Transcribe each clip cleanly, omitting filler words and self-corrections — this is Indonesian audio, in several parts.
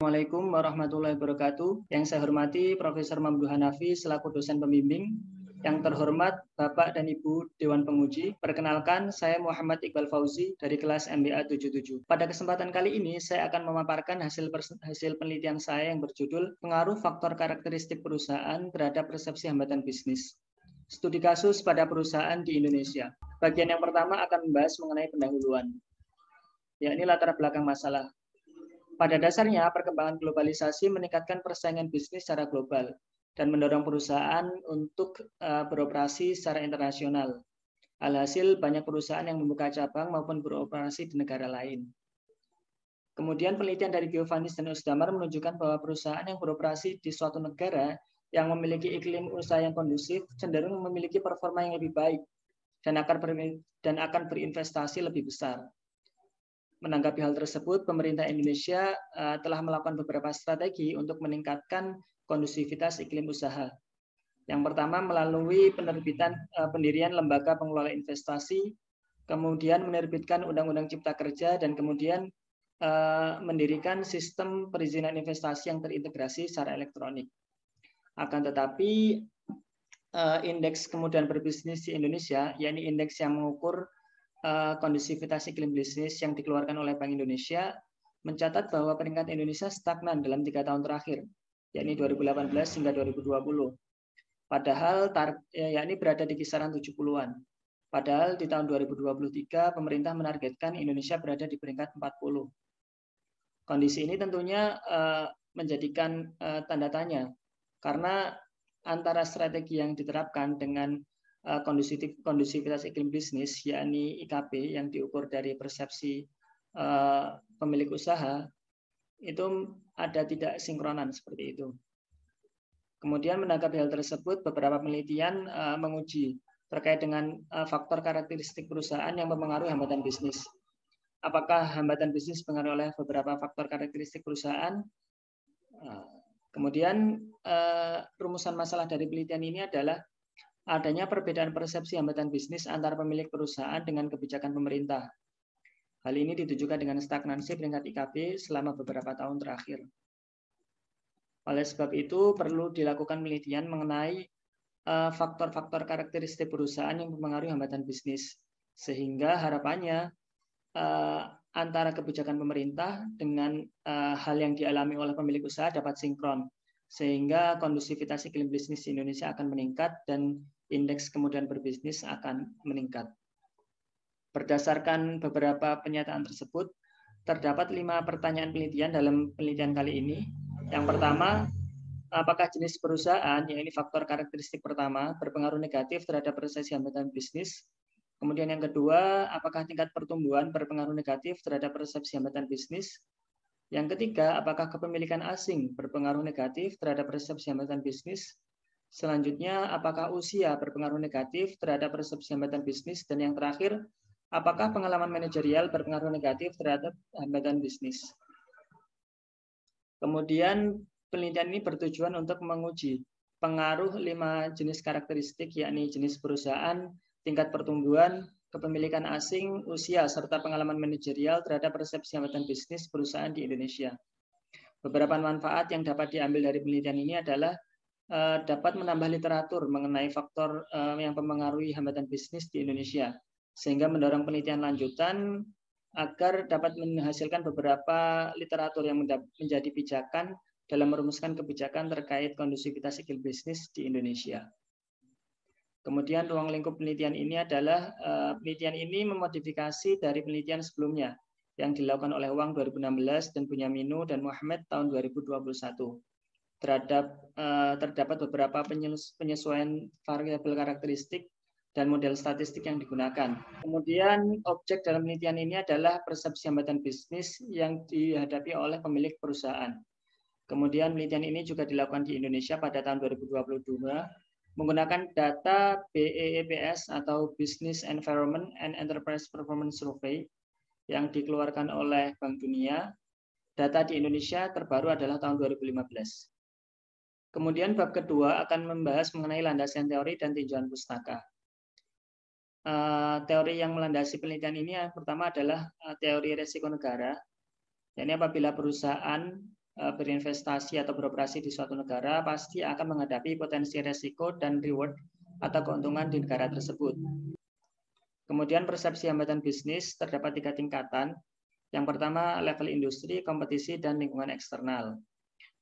Assalamualaikum warahmatullahi wabarakatuh. Yang saya hormati Profesor Mamdu Hanafi selaku dosen pembimbing. Yang terhormat Bapak dan Ibu Dewan Penguji. Perkenalkan, saya Muhammad Iqbal Fauzi dari kelas MBA 77. Pada kesempatan kali ini, saya akan memaparkan hasil penelitian saya yang berjudul Pengaruh Faktor Karakteristik Perusahaan Terhadap Persepsi Hambatan Bisnis. Studi kasus pada perusahaan di Indonesia. Bagian yang pertama akan membahas mengenai pendahuluan, yakni latar belakang masalah. Pada dasarnya, perkembangan globalisasi meningkatkan persaingan bisnis secara global dan mendorong perusahaan untuk beroperasi secara internasional. Alhasil, banyak perusahaan yang membuka cabang maupun beroperasi di negara lain. Kemudian penelitian dari Giovannis dan Özdamar menunjukkan bahwa perusahaan yang beroperasi di suatu negara yang memiliki iklim usaha yang kondusif cenderung memiliki performa yang lebih baik dan akan berinvestasi lebih besar. Menanggapi hal tersebut, pemerintah Indonesia telah melakukan beberapa strategi untuk meningkatkan kondusivitas iklim usaha. Yang pertama, melalui pendirian lembaga pengelola investasi, kemudian menerbitkan Undang-Undang Cipta Kerja, dan kemudian mendirikan sistem perizinan investasi yang terintegrasi secara elektronik. Akan tetapi, indeks kemudahan berbisnis di Indonesia, yakni indeks yang mengukur kondusivitas iklim bisnis yang dikeluarkan oleh Bank Indonesia, mencatat bahwa peringkat Indonesia stagnan dalam 3 tahun terakhir, yakni 2018 hingga 2020. Padahal yakni berada di kisaran 70-an. Padahal di tahun 2023 pemerintah menargetkan Indonesia berada di peringkat 40. Kondisi ini tentunya menjadikan tanda tanya, karena antara strategi yang diterapkan dengan kondusivitas iklim bisnis, yakni IKB yang diukur dari persepsi pemilik usaha, itu ada tidak sinkronan seperti itu. Kemudian menanggapi hal tersebut, beberapa penelitian menguji terkait dengan faktor karakteristik perusahaan yang mempengaruhi hambatan bisnis. Apakah hambatan bisnis dipengaruhi oleh beberapa faktor karakteristik perusahaan? Kemudian rumusan masalah dari penelitian ini adalah adanya perbedaan persepsi hambatan bisnis antara pemilik perusahaan dengan kebijakan pemerintah. Hal ini ditujukan dengan stagnansi peringkat IKB selama beberapa tahun terakhir. Oleh sebab itu, perlu dilakukan penelitian mengenai faktor-faktor karakteristik perusahaan yang mempengaruhi hambatan bisnis, sehingga harapannya antara kebijakan pemerintah dengan hal yang dialami oleh pemilik usaha dapat sinkron, sehingga kondusivitas iklim bisnis di Indonesia akan meningkat dan indeks kemudahan berbisnis akan meningkat. Berdasarkan beberapa pernyataan tersebut, terdapat 5 pertanyaan penelitian dalam penelitian kali ini. Yang pertama, apakah jenis perusahaan, yang ini faktor karakteristik pertama, berpengaruh negatif terhadap persepsi hambatan bisnis? Kemudian yang kedua, apakah tingkat pertumbuhan berpengaruh negatif terhadap persepsi hambatan bisnis? Yang ketiga, apakah kepemilikan asing berpengaruh negatif terhadap persepsi hambatan bisnis? Selanjutnya, apakah usia berpengaruh negatif terhadap persepsi hambatan bisnis? Dan yang terakhir, apakah pengalaman manajerial berpengaruh negatif terhadap hambatan bisnis? Kemudian, penelitian ini bertujuan untuk menguji pengaruh 5 jenis karakteristik, yakni jenis perusahaan, tingkat pertumbuhan, kepemilikan asing, usia, serta pengalaman manajerial terhadap persepsi hambatan bisnis perusahaan di Indonesia. Beberapa manfaat yang dapat diambil dari penelitian ini adalah dapat menambah literatur mengenai faktor yang mempengaruhi hambatan bisnis di Indonesia, sehingga mendorong penelitian lanjutan agar dapat menghasilkan beberapa literatur yang menjadi pijakan dalam merumuskan kebijakan terkait kondusivitas iklim bisnis di Indonesia. Kemudian ruang lingkup penelitian ini adalah penelitian ini memodifikasi dari penelitian sebelumnya yang dilakukan oleh Wang 2016 dan Bunyaminu dan Muhammad tahun 2021. Terdapat beberapa penyesuaian variabel karakteristik dan model statistik yang digunakan. Kemudian objek dalam penelitian ini adalah persepsi hambatan bisnis yang dihadapi oleh pemilik perusahaan. Kemudian penelitian ini juga dilakukan di Indonesia pada tahun 2022 menggunakan data BEEPS atau Business Environment and Enterprise Performance Survey yang dikeluarkan oleh Bank Dunia. Data di Indonesia terbaru adalah tahun 2015. Kemudian bab kedua akan membahas mengenai landasan teori dan tinjauan pustaka. Teori yang melandasi penelitian ini yang pertama adalah teori resiko negara. Yakni apabila perusahaan berinvestasi atau beroperasi di suatu negara pasti akan menghadapi potensi resiko dan reward atau keuntungan di negara tersebut. Kemudian persepsi hambatan bisnis terdapat 3 tingkatan. Yang pertama level industri, kompetisi, dan lingkungan eksternal.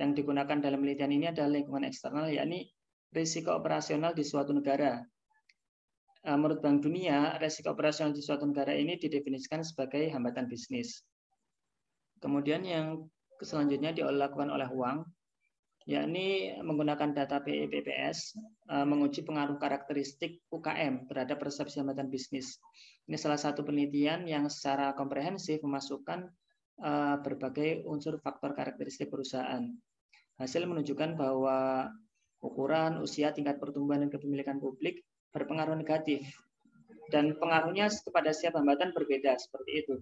Yang digunakan dalam penelitian ini adalah lingkungan eksternal, yakni risiko operasional di suatu negara. Menurut Bank Dunia, risiko operasional di suatu negara ini didefinisikan sebagai hambatan bisnis. Kemudian yang selanjutnya dilakukan oleh Huang, yakni menggunakan data PPS, menguji pengaruh karakteristik UKM terhadap persepsi hambatan bisnis. Ini salah satu penelitian yang secara komprehensif memasukkan berbagai unsur faktor karakteristik perusahaan. Hasil menunjukkan bahwa ukuran, usia, tingkat pertumbuhan, dan kepemilikan publik berpengaruh negatif. Dan pengaruhnya kepada setiap hambatan berbeda, seperti itu.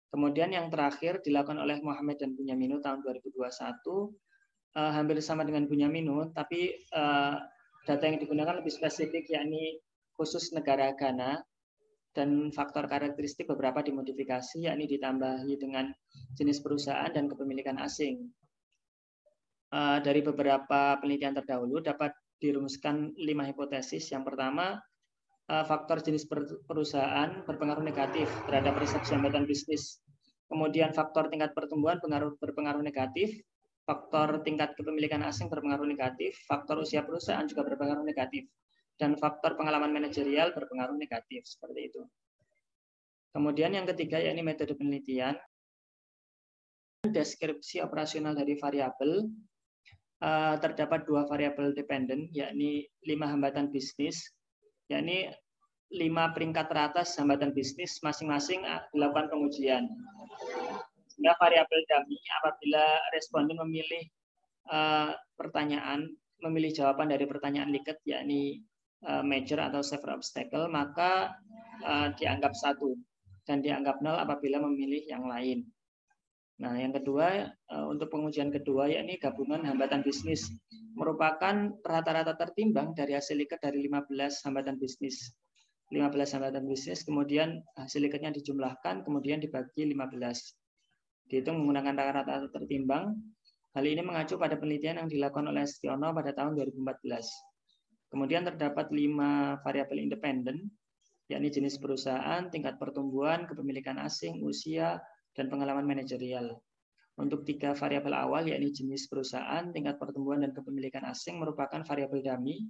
Kemudian yang terakhir dilakukan oleh Mohamed dan Bunyamino tahun 2021, hampir sama dengan Bunyamino, tapi data yang digunakan lebih spesifik, yakni khusus negara Ghana, dan faktor karakteristik beberapa dimodifikasi, yakni ditambahi dengan jenis perusahaan dan kepemilikan asing. Dari beberapa penelitian terdahulu dapat dirumuskan 5 hipotesis. Yang pertama, faktor jenis perusahaan berpengaruh negatif terhadap persepsi hambatan bisnis. Kemudian faktor tingkat pertumbuhan berpengaruh negatif, faktor tingkat kepemilikan asing berpengaruh negatif, faktor usia perusahaan juga berpengaruh negatif, dan faktor pengalaman manajerial berpengaruh negatif, seperti itu. Kemudian yang ketiga, yakni metode penelitian. Deskripsi operasional dari variabel. Terdapat 2 variabel dependen, yakni 5 hambatan bisnis, yakni 5 peringkat teratas hambatan bisnis masing-masing dilakukan pengujian. Sehingga variabel dummy apabila responden memilih memilih jawaban dari pertanyaan liket, yakni major atau severe obstacle, maka dianggap 1 dan dianggap 0 apabila memilih yang lain. Nah, yang kedua, untuk pengujian kedua, yakni gabungan hambatan bisnis, merupakan rata-rata tertimbang dari hasil liket dari 15 hambatan bisnis. 15 hambatan bisnis, kemudian hasil liketnya dijumlahkan, kemudian dibagi 15. Dihitung menggunakan rata-rata tertimbang. Hal ini mengacu pada penelitian yang dilakukan oleh Stiono pada tahun 2014. Kemudian terdapat 5 variabel independen, yakni jenis perusahaan, tingkat pertumbuhan, kepemilikan asing, usia, dan pengalaman manajerial. Untuk 3 variabel awal, yakni jenis perusahaan, tingkat pertumbuhan, dan kepemilikan asing, merupakan variabel dummy,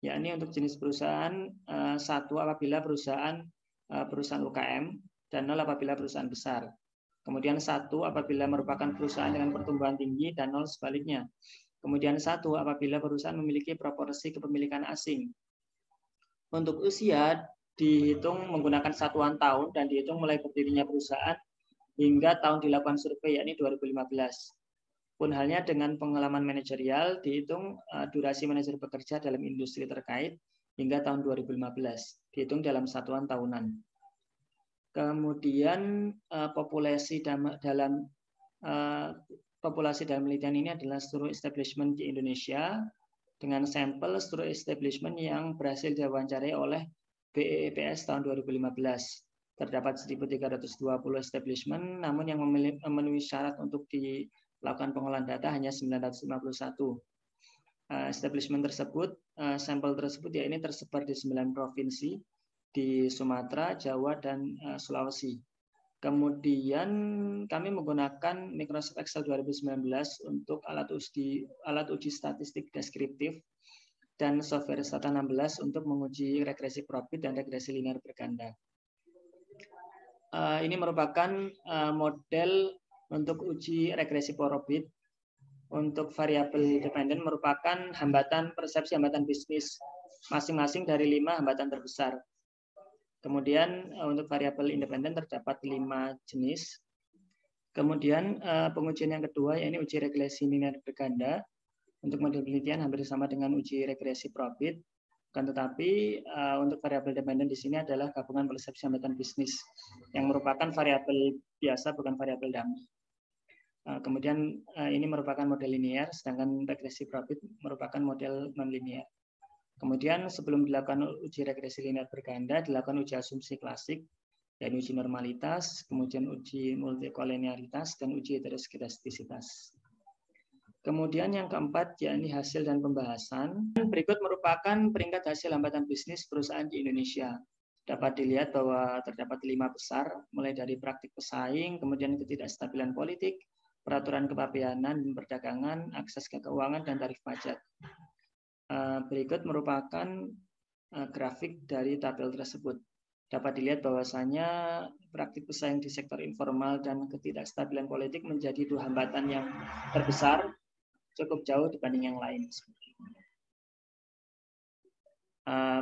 yakni untuk jenis perusahaan 1 apabila perusahaan UKM, dan 0 apabila perusahaan besar. Kemudian 1 apabila merupakan perusahaan dengan pertumbuhan tinggi, dan 0 sebaliknya. Kemudian 1 apabila perusahaan memiliki proporsi kepemilikan asing. Untuk usia dihitung menggunakan satuan tahun dan dihitung mulai berdirinya perusahaan hingga tahun dilakukan survei, yakni 2015. Pun halnya dengan pengalaman manajerial, dihitung durasi manajer bekerja dalam industri terkait hingga tahun 2015, dihitung dalam satuan tahunan. Kemudian populasi dalam penelitian ini adalah seluruh establishment di Indonesia dengan sampel seluruh establishment yang berhasil diwawancarai oleh BEPS tahun 2015. Terdapat 1.320 establishment, namun yang memenuhi syarat untuk dilakukan pengolahan data hanya 951. Establishment tersebut, sampel tersebut ya ini tersebar di 9 provinsi di Sumatera, Jawa, dan Sulawesi. Kemudian kami menggunakan Microsoft Excel 2019 untuk alat uji statistik deskriptif dan software Stata 16 untuk menguji regresi profit dan regresi linear berganda. Ini merupakan model untuk uji regresi profit. Untuk variabel dependen merupakan hambatan persepsi hambatan bisnis masing-masing dari 5 hambatan terbesar. Kemudian untuk variabel independen terdapat 5 jenis. Kemudian pengujian yang kedua, yaitu uji regresi linear berganda. Untuk model penelitian hampir sama dengan uji regresi profit. Kan tetapi untuk variabel dependen di sini adalah gabungan persepsi hambatan bisnis yang merupakan variabel biasa, bukan variabel dummy. Kemudian ini merupakan model linear, sedangkan regresi profit merupakan model non-linear. Kemudian sebelum dilakukan uji regresi linear berganda, dilakukan uji asumsi klasik, yakni uji normalitas, kemudian uji multikolinearitas, dan uji heteroskedastisitas. Kemudian yang keempat, yakni hasil dan pembahasan. Berikut merupakan peringkat hasil hambatan bisnis perusahaan di Indonesia. Dapat dilihat bahwa terdapat 5 besar, mulai dari praktik pesaing, kemudian ketidakstabilan politik, peraturan kepabeanan dan perdagangan, akses ke keuangan, dan tarif pajak. Berikut merupakan grafik dari tabel tersebut. Dapat dilihat bahwasanya praktik pesaing di sektor informal dan ketidakstabilan politik menjadi 2 hambatan yang terbesar, cukup jauh dibanding yang lain.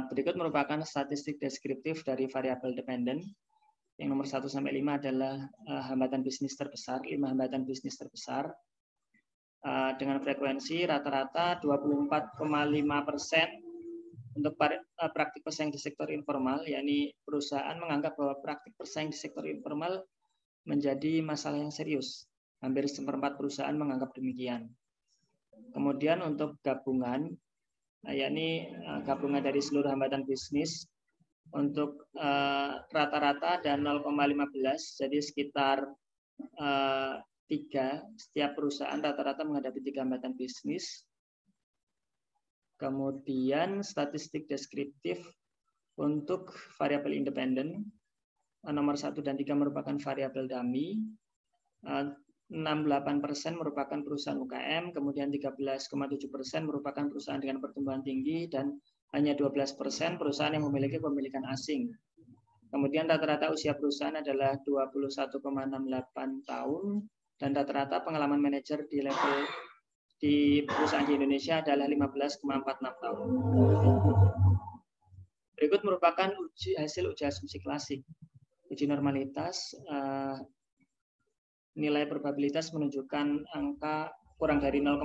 Berikut merupakan statistik deskriptif dari variabel dependen. Yang nomor 1 sampai 5 adalah hambatan bisnis terbesar, 5 hambatan bisnis terbesar dengan frekuensi rata-rata 24,5% untuk praktik pesaing di sektor informal, yakni perusahaan menganggap bahwa praktik pesaing di sektor informal menjadi masalah yang serius. Hampir seperempat perusahaan menganggap demikian. Kemudian untuk gabungan, yakni gabungan dari seluruh hambatan bisnis untuk rata-rata dan 0,15, jadi sekitar 3, setiap perusahaan rata-rata menghadapi 3 hambatan bisnis. Kemudian statistik deskriptif untuk variabel independen, nomor 1 dan 3 merupakan variabel dummy. 68% merupakan perusahaan UKM, kemudian 13,7% merupakan perusahaan dengan pertumbuhan tinggi, dan hanya 12% perusahaan yang memiliki pemilikan asing. Kemudian rata-rata usia perusahaan adalah 21,68 tahun, dan rata-rata pengalaman manajer di level di perusahaan di Indonesia adalah 15,46 tahun. Berikut merupakan hasil uji asumsi klasik. Uji normalitas, nilai probabilitas menunjukkan angka kurang dari 0,05,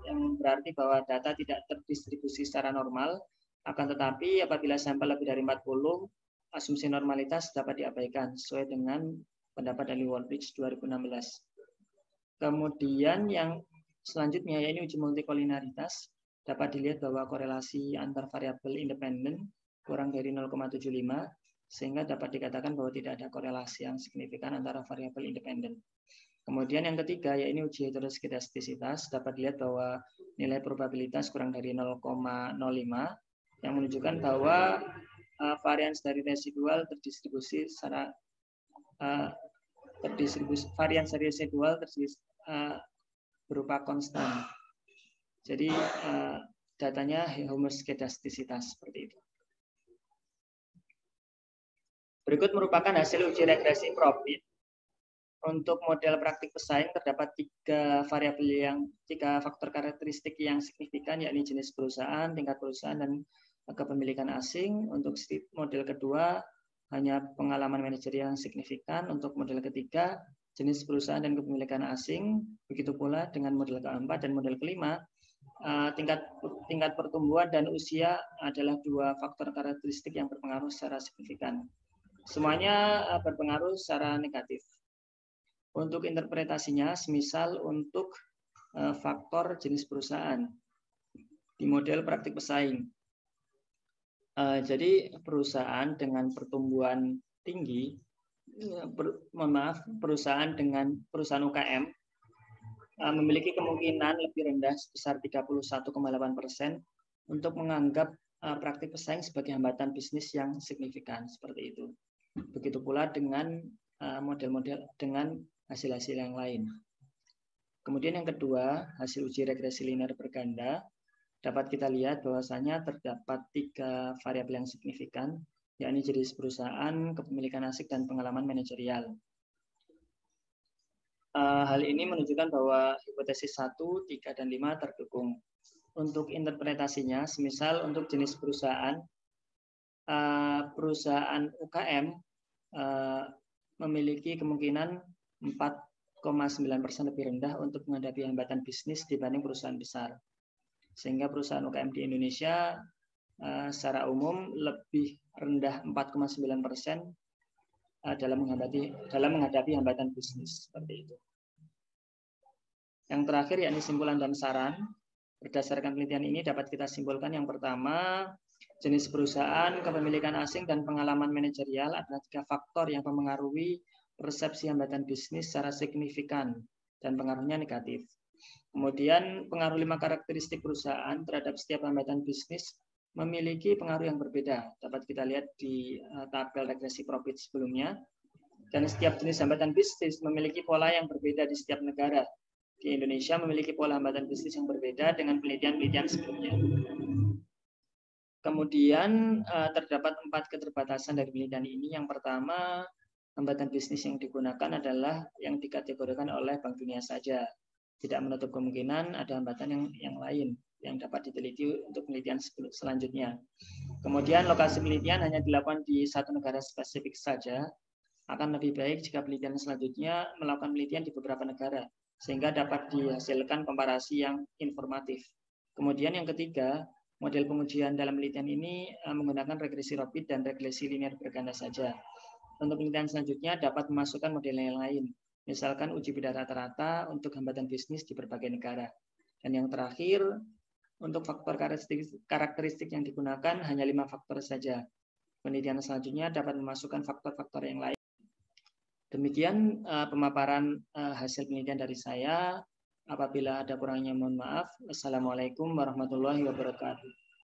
yang berarti bahwa data tidak terdistribusi secara normal. Akan tetapi apabila sampel lebih dari 40, asumsi normalitas dapat diabaikan sesuai dengan pendapat dari Woolrich 2016. Kemudian yang selanjutnya, yaitu uji multikolinearitas, dapat dilihat bahwa korelasi antar variabel independen kurang dari 0,75, sehingga dapat dikatakan bahwa tidak ada korelasi yang signifikan antara variabel independen. Kemudian yang ketiga, yaitu uji heteroskedastisitas, dapat dilihat bahwa nilai probabilitas kurang dari 0,05, yang menunjukkan bahwa varians dari residual terdistribusi secara varians dari residual berupa konstan. Jadi datanya homoskedastisitas seperti itu. Berikut merupakan hasil uji regresi profit. Untuk model praktik pesaing terdapat 3 faktor karakteristik yang signifikan, yakni jenis perusahaan, tingkat perusahaan, dan kepemilikan asing. Untuk model kedua hanya pengalaman manajerial yang signifikan. Untuk model ketiga jenis perusahaan dan kepemilikan asing. Begitu pula dengan model keempat dan model kelima, tingkat pertumbuhan dan usia adalah 2 faktor karakteristik yang berpengaruh secara signifikan. Semuanya berpengaruh secara negatif. Untuk interpretasinya, semisal untuk faktor jenis perusahaan di model praktik pesaing. Jadi perusahaan dengan pertumbuhan tinggi, perusahaan UKM memiliki kemungkinan lebih rendah sebesar 31,8% untuk menganggap praktik pesaing sebagai hambatan bisnis yang signifikan, seperti itu. Begitu pula dengan model-model dengan hasil-hasil yang lain. Kemudian yang kedua, hasil uji regresi linear berganda, dapat kita lihat bahwasanya terdapat 3 variabel yang signifikan, yakni jenis perusahaan, kepemilikan asing, dan pengalaman manajerial. Hal ini menunjukkan bahwa hipotesis 1, 3, dan 5 terdukung. Untuk interpretasinya, semisal untuk jenis perusahaan, perusahaan UKM memiliki kemungkinan 4,9% lebih rendah untuk menghadapi hambatan bisnis dibanding perusahaan besar. Sehingga perusahaan UKM di Indonesia secara umum lebih rendah 4,9% dalam menghadapi hambatan bisnis, seperti itu. Yang terakhir, yakni simpulan dan saran. Berdasarkan penelitian ini dapat kita simpulkan, yang pertama, jenis perusahaan, kepemilikan asing, dan pengalaman manajerial adalah 3 faktor yang mempengaruhi persepsi hambatan bisnis secara signifikan dan pengaruhnya negatif. Kemudian pengaruh 5 karakteristik perusahaan terhadap setiap hambatan bisnis memiliki pengaruh yang berbeda. Dapat kita lihat di tabel regresi profit sebelumnya. Dan setiap jenis hambatan bisnis memiliki pola yang berbeda di setiap negara. Di Indonesia memiliki pola hambatan bisnis yang berbeda dengan penelitian-penelitian sebelumnya. Kemudian terdapat 4 keterbatasan dari penelitian ini. Yang pertama, hambatan bisnis yang digunakan adalah yang dikategorikan oleh Bank Dunia saja. Tidak menutup kemungkinan ada hambatan yang lain yang dapat diteliti untuk penelitian selanjutnya. Kemudian lokasi penelitian hanya dilakukan di satu negara spesifik saja. Akan lebih baik jika penelitian selanjutnya melakukan penelitian di beberapa negara, sehingga dapat dihasilkan komparasi yang informatif. Kemudian yang ketiga, model pengujian dalam penelitian ini menggunakan regresi rapid dan regresi linear berganda saja. Untuk penelitian selanjutnya dapat memasukkan model yang lain, misalkan uji beda rata-rata untuk hambatan bisnis di berbagai negara. Dan yang terakhir, untuk faktor karakteristik yang digunakan hanya 5 faktor saja. Penelitian selanjutnya dapat memasukkan faktor-faktor yang lain. Demikian pemaparan hasil penelitian dari saya. Apabila ada kurangnya mohon maaf. Assalamualaikum warahmatullahi wabarakatuh.